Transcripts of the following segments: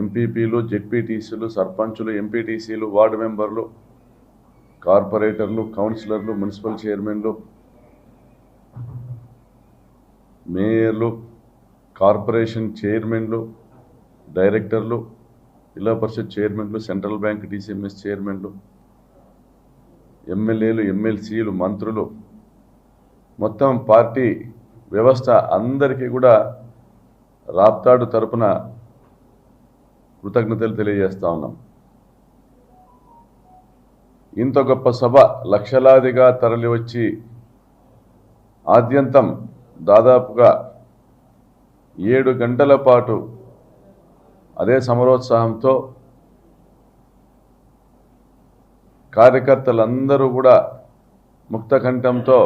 ఎంపీపీలు, జెడ్పీటీసీలు, సర్పంచులు, ఎంపీటీసీలు, వార్డు మెంబర్లు, కార్పొరేటర్లు, కౌన్సిలర్లు, మున్సిపల్ చైర్మన్లు, మేయర్లు, కార్పొరేషన్ చైర్మన్లు, డైరెక్టర్లు, జిల్లా పరిషత్ చైర్మన్లు, సెంట్రల్ బ్యాంక్ డిసిఎంఎస్ చైర్మన్లు, ఎమ్మెల్యేలు, ఎమ్మెల్సీలు, మంత్రులు, మొత్తం పార్టీ వ్యవస్థ అందరికీ కూడా రాప్తాడు తరపున కృతజ్ఞతలు తెలియజేస్తా ఉన్నాం. ఇంత గొప్ప సభ లక్షలాదిగా తరలి వచ్చి ఆద్యంతం దాదాపుగా 7 గంటల పాటు అదే సమరోత్సాహంతో కార్యకర్తలందరూ కూడా ముక్తకంఠంతో,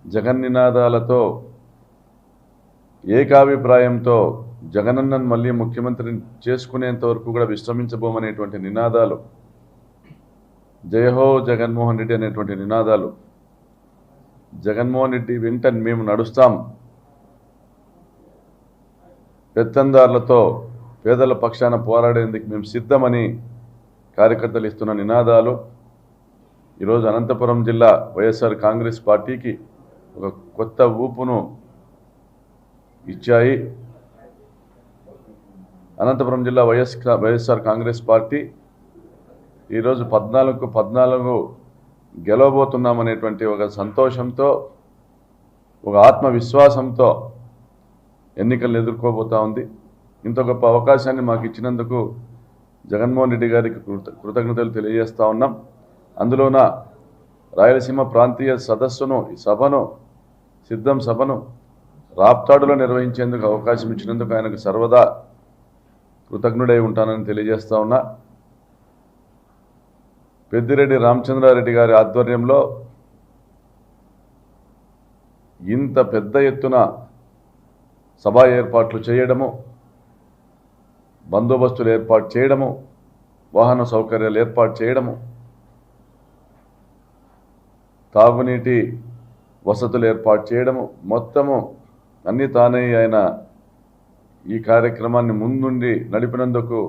జగన్నినాదాలతో, ఏకాభిప్రాయంతో జగనన్నను మళ్ళీ ముఖ్యమంత్రిని చేసుకునేంత వరకు కూడా విశ్రమించబోమనేటువంటి నినాదాలు, జయహో జగన్మోహన్ రెడ్డి అనేటువంటి నినాదాలు, జగన్మోహన్ రెడ్డి వెంట మేము నడుస్తాం, పెత్తందారులతో పేదల పక్షాన పోరాడేందుకు మేము సిద్ధమని కార్యకర్తలు ఇస్తున్న నినాదాలు ఈరోజు అనంతపురం జిల్లా వైఎస్ఆర్ కాంగ్రెస్ పార్టీకి ఒక కొత్త ఊపును ఇచ్చాయి. అనంతపురం జిల్లా వైఎస్ఆర్ కాంగ్రెస్ పార్టీ ఈరోజు 14 గెలవబోతున్నామనేటువంటి ఒక సంతోషంతో, ఒక ఆత్మవిశ్వాసంతో ఎన్నికలను ఎదుర్కోబోతా ఉంది. ఇంత గొప్ప అవకాశాన్ని మాకు ఇచ్చినందుకు జగన్మోహన్ రెడ్డి గారికి కృతజ్ఞతలు తెలియజేస్తా ఉన్నాం. అందులోన రాయలసీమ ప్రాంతీయ సదస్సును, ఈ సభను, సిద్ధం సభను రాప్తాడులో నిర్వహించేందుకు అవకాశం ఇచ్చినందుకు ఆయనకు సర్వదా కృతజ్ఞుడై ఉంటానని తెలియజేస్తా ఉన్నా. పెద్దిరెడ్డి రామచంద్రారెడ్డి గారి ఆధ్వర్యంలో ఇంత పెద్ద ఎత్తున సభా ఏర్పాట్లు చేయడము, బందోబస్తులు ఏర్పాటు చేయడము, వాహన సౌకర్యాలు ఏర్పాటు చేయడము, తాగునీటి వసతులు ఏర్పాటు చేయడము, మొత్తము అన్నీ తానే ఆయన ఈ కార్యక్రమాన్ని ముందుండి నడిపినందుకు,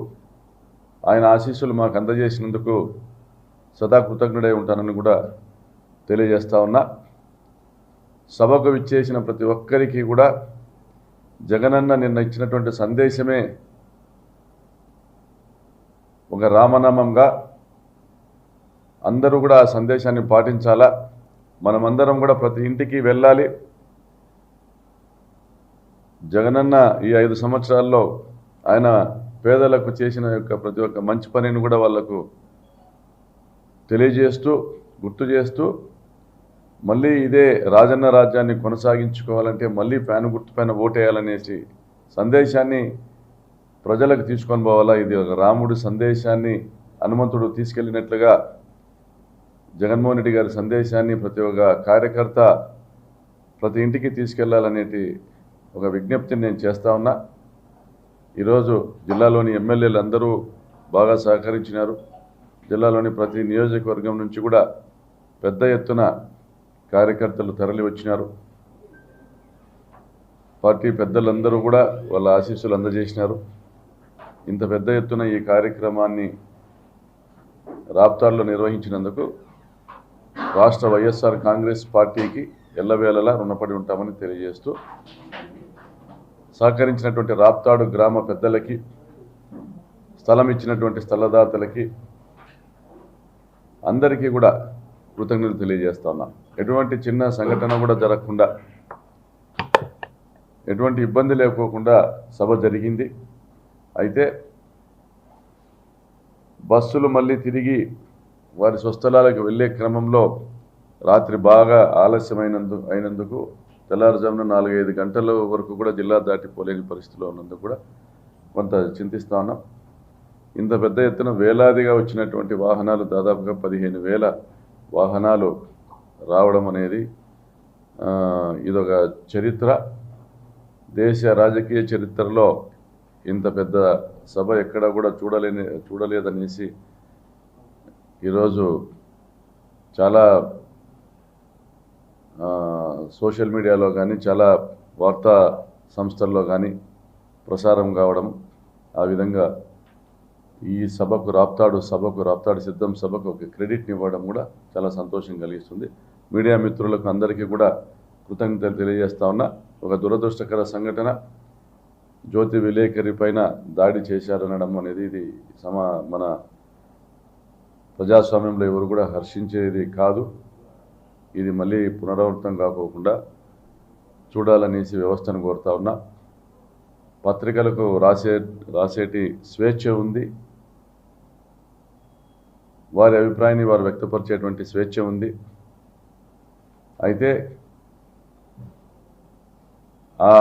ఆయన ఆశీస్సులు మాకు అందజేసినందుకు సదా కృతజ్ఞుడై ఉంటానని కూడా తెలియజేస్తా ఉన్నా. సభకు విచ్చేసిన ప్రతి ఒక్కరికి కూడా జగనన్న నిన్న ఇచ్చినటువంటి సందేశమే ఒక రామనామంగా అందరూ కూడా ఆ సందేశాన్ని పాటించాలా. మనమందరం కూడా ప్రతి ఇంటికి వెళ్ళాలి. జగనన్న ఈ 5 సంవత్సరాల్లో ఆయన పేదలకు చేసిన ప్రతి ఒక్క మంచి పనిని కూడా వాళ్లకు తెలియజేస్తూ, గుర్తు చేస్తూ, మళ్ళీ ఇదే రాజన్న రాజ్యాన్ని కొనసాగించుకోవాలంటే మళ్ళీ ఫ్యాన్ గుర్తుపైన ఓటేయాలనేసి సందేశాన్ని ప్రజలకు తీసుకొని పోవాలా. ఇది ఒక రాముడి సందేశాన్ని హనుమంతుడు తీసుకెళ్ళినట్లుగా జగన్మోహన్ రెడ్డి గారి సందేశాన్ని ప్రతి ఒక్క కార్యకర్త ప్రతి ఇంటికి తీసుకెళ్లాలనేటి ఒక విజ్ఞప్తిని నేను చేస్తా ఉన్నా. ఈరోజు జిల్లాలోని ఎమ్మెల్యేలు అందరూ బాగా సహకరించినారు. జిల్లాలోని ప్రతి నియోజకవర్గం నుంచి కూడా పెద్ద ఎత్తున కార్యకర్తలు తరలి వచ్చినారు. పార్టీ పెద్దలందరూ కూడా వాళ్ళ ఆశీస్సులు అందజేసినారు. ఇంత పెద్ద ఎత్తున ఈ కార్యక్రమాన్ని రాప్తాడులో నిర్వహించినందుకు రాష్ట్ర వైఎస్ఆర్ కాంగ్రెస్ పార్టీకి ఎల్లవేళలా రుణపడి ఉంటామని తెలియజేస్తూ, సహకరించినటువంటి రాప్తాడు గ్రామ పెద్దలకి, స్థలం ఇచ్చినటువంటి స్థలదాతలకి అందరికీ కూడా కృతజ్ఞతలు తెలియజేస్తా ఉన్నాం. ఎటువంటి చిన్న సంఘటన కూడా జరగకుండా, ఎటువంటి ఇబ్బంది లేకోకుండా సభ జరిగింది. అయితే బస్సులు మళ్ళీ తిరిగి వారి స్వస్థలాలకు వెళ్ళే క్రమంలో రాత్రి బాగా అయినందుకు తెల్లారుజామున 4-5 గంటల వరకు కూడా జిల్లా దాటిపోలేని పరిస్థితిలో ఉన్నందుకు కూడా కొంత చింతిస్తా ఉన్నాం. ఇంత పెద్ద ఎత్తున వేలాదిగా వచ్చినటువంటి వాహనాలు, దాదాపుగా 15,000 వాహనాలు రావడం అనేది ఇదొక చరిత్ర. దేశ రాజకీయ చరిత్రలో ఇంత పెద్ద సభ ఎక్కడా కూడా చూడలేదనేసి ఈరోజు చాలా సోషల్ మీడియాలో కానీ, చాలా వార్తా సంస్థల్లో కానీ ప్రసారం కావడం, ఆ విధంగా ఈ సభకు రాప్తాడు సిద్ధం సభకు ఒక క్రెడిట్ని ఇవ్వడం కూడా చాలా సంతోషం కలిగిస్తుంది. మీడియా మిత్రులకు అందరికీ కూడా కృతజ్ఞతలు తెలియజేస్తా ఉన్నా. ఒక దురదృష్టకర సంఘటన, జ్యోతి విలేకరి పైన దాడి చేశారనడం అనేది ఇది మన ప్రజాస్వామ్యంలో ఎవరు కూడా హర్షించేది కాదు. ఇది మళ్ళీ పునరావృతం కాకోకుండా చూడాలనేసి వ్యవస్థను కోరుతా ఉన్నా. పత్రికలకు రాసేటి స్వేచ్ఛ ఉంది, వారి అభిప్రాయాన్ని వారు వ్యక్తపరిచేటువంటి స్వేచ్ఛ ఉంది. అయితే ఆ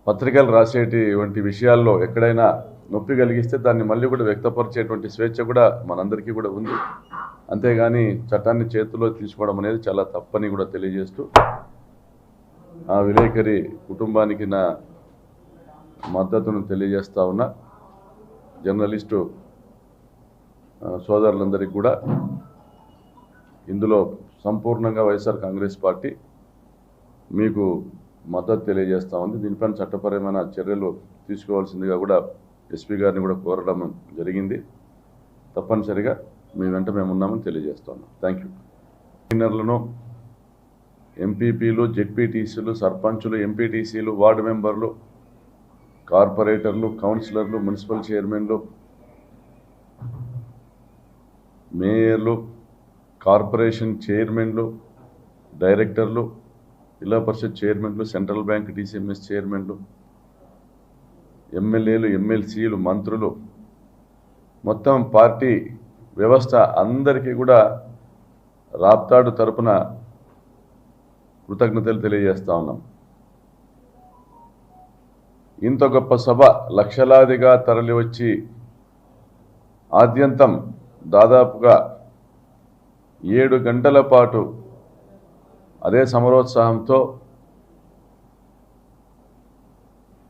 పత్రికలు రాసేటువంటి విషయాల్లో ఎక్కడైనా నొప్పి కలిగిస్తే దాన్ని మళ్ళీ కూడా వ్యక్తపరిచేటువంటి స్వేచ్ఛ కూడా మనందరికీ కూడా ఉంది. అంతేగాని చట్టాన్ని చేతిలో తీసుకోవడం అనేది చాలా తప్పని కూడా తెలియజేస్తూ, ఆ విలేకరి కుటుంబానికి నా మద్దతును తెలియజేస్తా ఉన్నా. జర్నలిస్టు సోదరులందరికీ కూడా ఇందులో సంపూర్ణంగా వైఎస్ఆర్ కాంగ్రెస్ పార్టీ మీకు మద్దతు తెలియజేస్తూ ఉంది. దీనిపైన చట్టపరమైన చర్యలు తీసుకోవాల్సిందిగా కూడా ఎస్పీ గారిని కూడా కోరడం జరిగింది. తప్పనిసరిగా మీ వెంట మేము ఉన్నామని తెలియజేస్తున్నాం. Thank you. కన్వీనర్లను, ఎంపీపీలు, జెడ్పీటీసీలు, సర్పంచులు, ఎంపీటీసీలు, వార్డు మెంబర్లు, కార్పొరేటర్లు, కౌన్సిలర్లు, మున్సిపల్ చైర్మన్లు, మేయర్లు, కార్పొరేషన్ చైర్మన్లు, డైరెక్టర్లు, జిల్లా పరిషత్ చైర్మన్లు, సెంట్రల్ బ్యాంక్ డిసిఎంఎస్ చైర్మన్లు, ఎమ్మెల్యేలు, ఎమ్మెల్సీలు, మంత్రులు, మొత్తం పార్టీ వ్యవస్థ అందరికీ కూడా రాప్తాడు తరపున కృతజ్ఞతలు తెలియజేస్తా ఉన్నాం. ఇంత గొప్ప సభ లక్షలాదిగా తరలివచ్చి ఆద్యంతం దాదాపుగా 7 గంటల పాటు అదే సమరోత్సాహంతో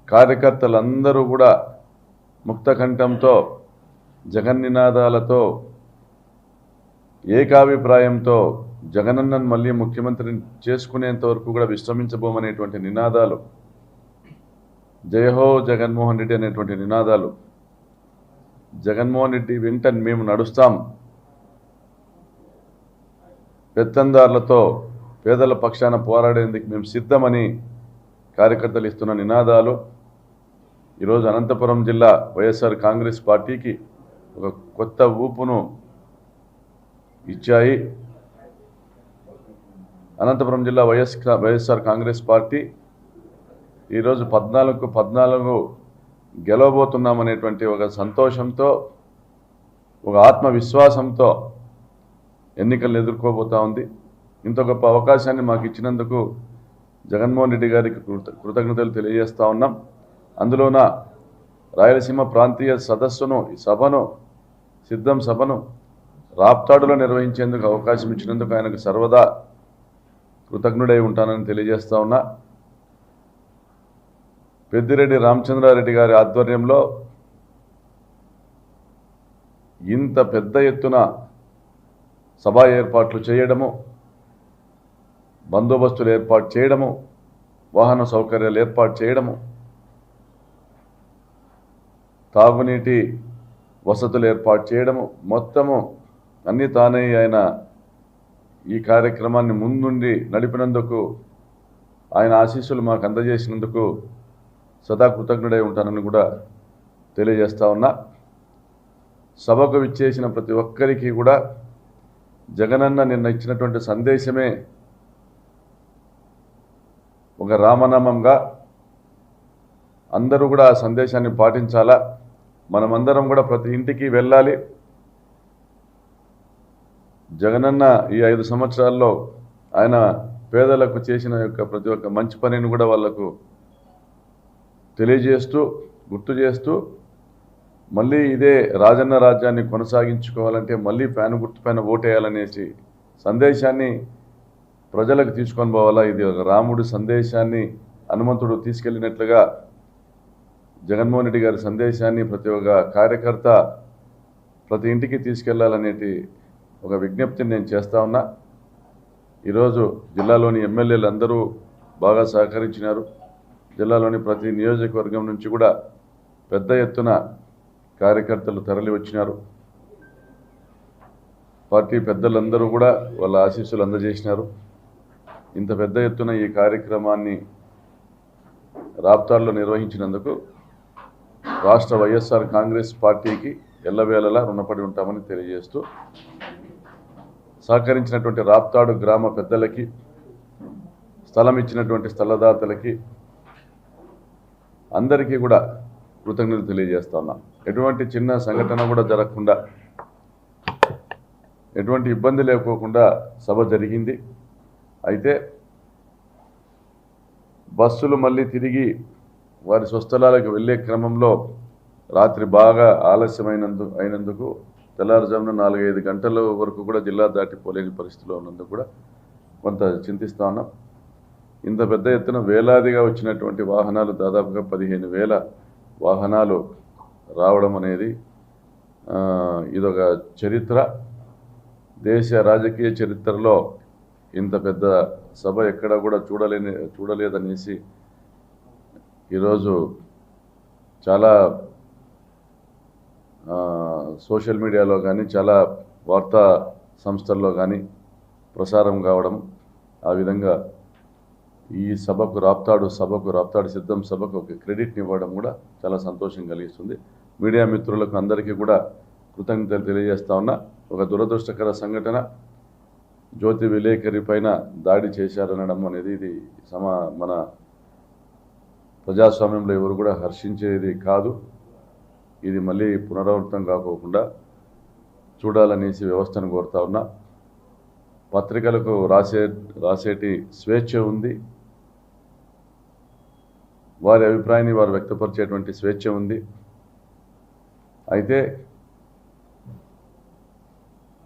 కార్యకర్తలందరూ కూడా ముక్తకంఠంతో, జగన్నినాదాలతో, ఏకాభిప్రాయంతో జగనన్నను మళ్ళీ ముఖ్యమంత్రిని చేసుకునేంత వరకు కూడా విశ్రమించబోమనేటువంటి నినాదాలు, జయహో జగన్మోహన్ రెడ్డి అనేటువంటి నినాదాలు, జగన్మోహన్ రెడ్డి వెంట మేము నడుస్తాం, పెత్తందారులతో పేదల పక్షాన పోరాడేందుకు మేము సిద్ధమని కార్యకర్తలు ఇస్తున్న నినాదాలు ఈరోజు అనంతపురం జిల్లా వైఎస్ఆర్ కాంగ్రెస్ పార్టీకి ఒక కొత్త ఊపును ఇచ్చాయి. అనంతపురం జిల్లా వైఎస్ఆర్ కాంగ్రెస్ పార్టీ ఈరోజు 14 గెలవబోతున్నామనేటువంటి ఒక సంతోషంతో, ఒక ఆత్మవిశ్వాసంతో ఎన్నికలను ఎదుర్కోబోతా ఉంది. ఇంత గొప్ప అవకాశాన్ని మాకు ఇచ్చినందుకు జగన్మోహన్ రెడ్డి గారికి కృతజ్ఞతలు తెలియజేస్తా ఉన్నాం. అందులోన రాయలసీమ ప్రాంతీయ సదస్సును, ఈ సభను, సిద్ధం సభను రాప్తాడులో నిర్వహించేందుకు అవకాశం ఇచ్చినందుకు ఆయనకు సర్వదా కృతజ్ఞుడై ఉంటానని తెలియజేస్తా ఉన్నా. పెద్దిరెడ్డి రామచంద్రారెడ్డి గారి ఆధ్వర్యంలో ఇంత పెద్ద ఎత్తున సభా ఏర్పాట్లు చేయడము, బందోబస్తులు ఏర్పాటు చేయడము, వాహన సౌకర్యాలు ఏర్పాటు చేయడము, తాగునీటి వసతులు ఏర్పాటు చేయడము, మొత్తము అన్నీ తానే ఆయన ఈ కార్యక్రమాన్ని ముందుండి నడిపినందుకు, ఆయన ఆశీస్సులు మాకు అందజేసినందుకు సదా కృతజ్ఞుడై ఉంటానని కూడా తెలియజేస్తా ఉన్నా. సభకు విచ్చేసిన ప్రతి ఒక్కరికి కూడా జగనన్న నిన్న ఇచ్చినటువంటి సందేశమే ఒక రామనామంగా అందరూ కూడా ఆ సందేశాన్ని పాటించాలా. మనమందరం కూడా ప్రతి ఇంటికి వెళ్ళాలి. జగనన్న ఈ 5 సంవత్సరాల్లో ఆయన పేదలకు చేసిన యొక్క ప్రతి ఒక్క మంచి పనిని కూడా వాళ్లకు తెలియజేస్తూ, గుర్తు చేస్తూ, మళ్ళీ ఇదే రాజన్న రాజ్యాన్ని కొనసాగించుకోవాలంటే మళ్ళీ ఫ్యాన్ గుర్తుపైన ఓటేయాలనేసి సందేశాన్ని ప్రజలకు తీసుకొని పోవాలా. ఇది ఒక రాముడి సందేశాన్ని హనుమంతుడు తీసుకెళ్ళినట్లుగా జగన్మోహన్ రెడ్డి గారి సందేశాన్ని ప్రతి ఒక్క కార్యకర్త ప్రతి ఇంటికి తీసుకెళ్లాలనేటి ఒక విజ్ఞప్తిని నేను చేస్తా ఉన్నా. ఈరోజు జిల్లాలోని ఎమ్మెల్యేలు అందరూ బాగా సహకరించినారు. జిల్లాలోని ప్రతి నియోజకవర్గం నుంచి కూడా పెద్ద ఎత్తున కార్యకర్తలు తరలి వచ్చినారు. పార్టీ పెద్దలందరూ కూడా వాళ్ళ ఆశీస్సులు అందజేసినారు. ఇంత పెద్ద ఎత్తున ఈ కార్యక్రమాన్ని రాప్తాడులో నిర్వహించినందుకు రాష్ట్ర వైఎస్ఆర్ కాంగ్రెస్ పార్టీకి ఎల్లవేళలా రుణపడి ఉంటామని తెలియజేస్తూ సహకరించినటువంటి రాప్తాడు గ్రామ పెద్దలకి, స్థలం ఇచ్చినటువంటి స్థలదాతలకి అందరికీ కూడా కృతజ్ఞతలు తెలియజేస్తా ఉన్నాం. ఎటువంటి చిన్న సంఘటన కూడా జరగకుండా, ఎటువంటి ఇబ్బంది లేకోకుండా సభ జరిగింది. అయితే బస్సులు మళ్ళీ తిరిగి వారి స్వస్థలాలకు వెళ్ళే క్రమంలో రాత్రి బాగా అయినందుకు తెల్లారుజామున 4-5 గంటల వరకు కూడా జిల్లా దాటిపోలేని పరిస్థితిలో ఉన్నందుకు కూడా కొంత చింతిస్తూ ఉన్నాం. ఇంత పెద్ద ఎత్తున వేలాదిగా వచ్చినటువంటి వాహనాలు, దాదాపుగా 15,000 వాహనాలు రావడం అనేది ఇదొక చరిత్ర. దేశ రాజకీయ చరిత్రలో ఇంత పెద్ద సభ ఎక్కడ కూడా చూడలేదనేసి ఈరోజు చాలా సోషల్ మీడియాలో కానీ, చాలా వార్తా సంస్థల్లో కానీ ప్రసారం కావడం, ఆ విధంగా ఈ సభకు రాప్తాడు సిద్ధం సభకు ఒక క్రెడిట్ని ఇవ్వడం కూడా చాలా సంతోషం కలిగిస్తుంది. మీడియా మిత్రులకు అందరికీ కూడా కృతజ్ఞతలు తెలియజేస్తా ఉన్నా. ఒక దురదృష్టకర సంఘటన, జ్యోతి విలేకరి పైన దాడి చేశారనడం అనేది ఇది మన ప్రజాస్వామ్యంలో ఎవరు కూడా హర్షించేది కాదు. ఇది మళ్ళీ పునరావృతం కాకోకుండా చూడాలనేసి వ్యవస్థను కోరుతా ఉన్నా. పత్రికలకు రాసేటి స్వేచ్ఛ ఉంది, వారి అభిప్రాయాన్ని వారు వ్యక్తపరిచేటువంటి స్వేచ్ఛ ఉంది. అయితే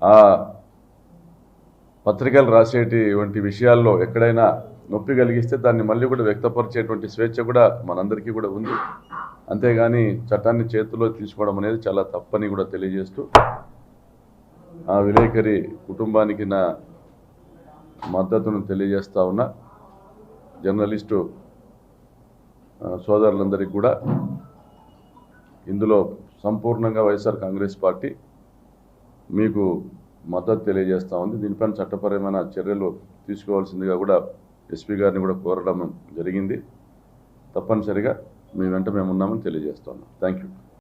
ఆ పత్రికలు రాసేటువంటి విషయాల్లో ఎక్కడైనా నొప్పి కలిగిస్తే దాన్ని మళ్ళీ కూడా వ్యక్తపరిచేటువంటి స్వేచ్ఛ కూడా మనందరికీ కూడా ఉంది. అంతేగాని చట్టాన్ని చేతుల్లో తీసుకోవడం అనేది చాలా తప్పని కూడా తెలియజేస్తూ, ఆ విలేకరి కుటుంబానికి నా మద్దతును తెలియజేస్తా ఉన్నా. జర్నలిస్టు సోదరులందరికీ కూడా ఇందులో సంపూర్ణంగా వైఎస్ఆర్ కాంగ్రెస్ పార్టీ మీకు మద్దతు తెలియజేస్తూ ఉంది. దీనిపైన చట్టపరమైన చర్యలు తీసుకోవాల్సిందిగా కూడా ఎస్పీ గారిని కూడా కోరడం జరిగింది. తప్పనిసరిగా మీ వెంట మేము ఉన్నామని తెలియజేస్తున్నాం. Thank you.